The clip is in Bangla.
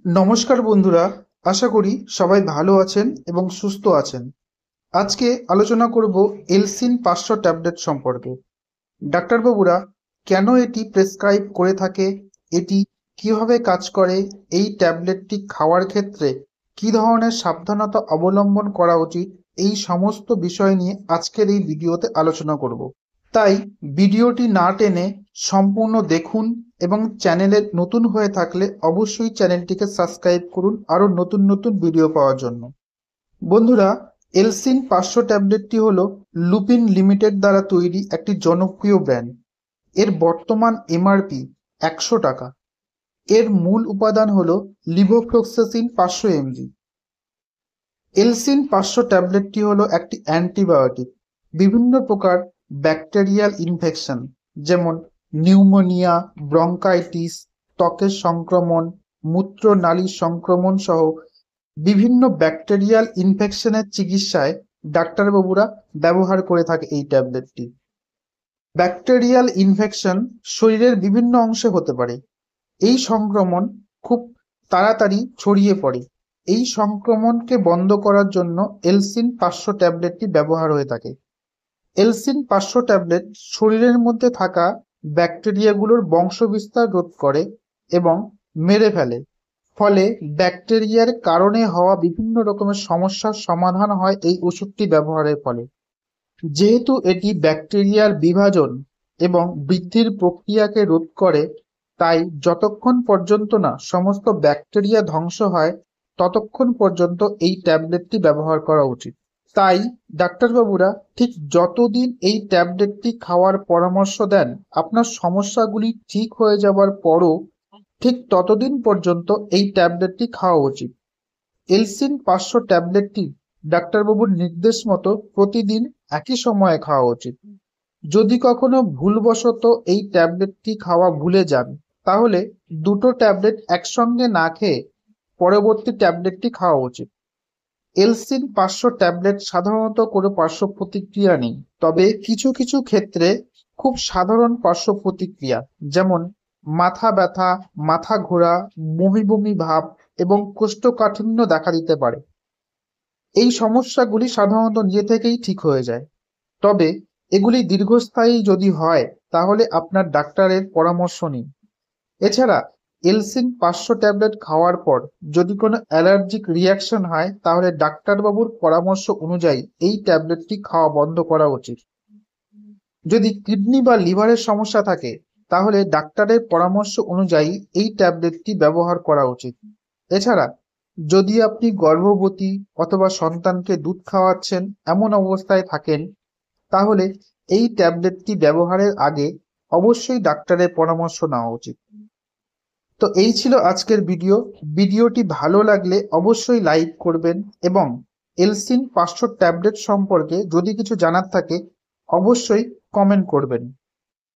নমস্কার বন্ধুরা, আশা করি সবাই ভালো আছেন এবং সুস্থ আছেন। আজকে আলোচনা করব এলসিন 500 ট্যাবলেট সম্পর্কে। ডাক্তারবাবুরা কেন এটি প্রেসক্রাইব করে থাকে, এটি কিভাবে কাজ করে, এই ট্যাবলেটটি খাওয়ার ক্ষেত্রে কী ধরনের সাবধানতা অবলম্বন করা উচিত, এই সমস্ত বিষয় নিয়ে আজকের এই ভিডিওতে আলোচনা করব। তাই ভিডিওটি না টেনে সম্পূর্ণ দেখুন এবং চ্যানেলে নতুন হয়ে থাকলে অবশ্যই চ্যানেলটিকে সাবস্ক্রাইব করুন আরও নতুন নতুন ভিডিও পাওয়ার জন্য। বন্ধুরা, এলসিন 500 ট্যাবলেটটি হলো লুপিন লিমিটেড দ্বারা তৈরি একটি জনপ্রিয় ব্র্যান্ড। এর বর্তমান এমআরপি 100 টাকা। এর মূল উপাদান হলো লিভোফ্লক্সাসিন 500 mg। এলসিন 500 ট্যাবলেটটি হলো একটি অ্যান্টিবায়োটিক। বিভিন্ন প্রকার ব্যাকটেরিয়াল ইনফেকশন যেমন নিউমোনিয়া, ব্রঙ্কাইটিস, ত্বকের সংক্রমণ, মূত্রনালীর সংক্রমণ সহ বিভিন্ন ব্যাকটেরিয়াল ইনফেকশনের চিকিৎসায় ডাক্তারবাবুরা ব্যবহার করে থাকে এই ট্যাবলেটটি। ব্যাকটেরিয়াল ইনফেকশন শরীরের বিভিন্ন অংশে হতে পারে। এই সংক্রমণ খুব তাড়াতাড়ি ছড়িয়ে পড়ে। এই সংক্রমণকে বন্ধ করার জন্য এলসিন 500 ট্যাবলেটটি ব্যবহার হয়ে থাকে। এলসিন 500 ট্যাবলেট শরীরের মধ্যে থাকা ব্যাকটেরিয়াগুলোর বংশবিস্তার রোধ করে এবং মেরে ফেলে। ফলে ব্যাকটেরিয়ার কারণে হওয়া বিভিন্ন রকমের সমস্যার সমাধান হয় এই ওষুধটি ব্যবহারের ফলে। যেহেতু এটি ব্যাকটেরিয়ার বিভাজন এবং বৃদ্ধির প্রক্রিয়াকে রোধ করে, তাই যতক্ষণ পর্যন্ত না সমস্ত ব্যাকটেরিয়া ধ্বংস হয় ততক্ষণ পর্যন্ত এই ট্যাবলেটটি ব্যবহার করা উচিত। তাই ডাক্তারবাবুরা ঠিক যতদিন এই ট্যাবলেটটি খাওয়ার পরামর্শ দেন, আপনার সমস্যাগুলি ঠিক হয়ে যাবার পরও ঠিক ততদিন পর্যন্ত এই ট্যাবলেটটি খাওয়া উচিত। এলসিন 500 ট্যাবলেটটি ডাক্তারবাবুর নির্দেশ মতো প্রতিদিন একই সময়ে খাওয়া উচিত। যদি কখনো ভুলবশত এই ট্যাবলেটটি খাওয়া ভুলে যান, তাহলে দুটো ট্যাবলেট একসঙ্গে না খেয়ে পরবর্তী ট্যাবলেটটি খাওয়া উচিত। এলসিন 500 ট্যাবলেট সাধারণত কোনো পার্শ্ব প্রতিক্রিয়া নেই, তবে কিছু কিছু ক্ষেত্রে খুব সাধারণ পার্শ্ব প্রতিক্রিয়া যেমন মাথা ব্যথা, মাথা ঘোরা, বমি বমি ভাব এবং কোষ্ঠকাঠিন্য দেখা দিতে পারে। এই সমস্যাগুলি সাধারণত নিজে থেকেই ঠিক হয়ে যায়, তবে এগুলি দীর্ঘস্থায়ী যদি হয় তাহলে আপনার ডাক্তারের পরামর্শ নিন। এছাড়া এলসিন 500 ট্যাবলেট খাওয়ার পর যদি কোনো অ্যালার্জিক রিয়াকশন হয় তাহলে ডাক্তারবাবুর পরামর্শ অনুযায়ী এই ট্যাবলেটটি খাওয়া বন্ধ করা উচিত। যদি কিডনি বা লিভারের সমস্যা থাকে তাহলে ডাক্তারের পরামর্শ অনুযায়ী এই ট্যাবলেটটি ব্যবহার করা উচিত। এছাড়া যদি আপনি গর্ভবতী অথবা সন্তানকে দুধ খাওয়াচ্ছেন এমন অবস্থায় থাকেন, তাহলে এই ট্যাবলেটটি ব্যবহারের আগে অবশ্যই ডাক্তারের পরামর্শ নেওয়া উচিত। তো এই ছিল আজকের ভিডিওটি ভালো লাগলে অবশ্যই লাইক করবেন এবং এলসিন 500 ট্যাবলেট সম্পর্কে যদি কিছু জানার থাকে অবশ্যই কমেন্ট করবেন।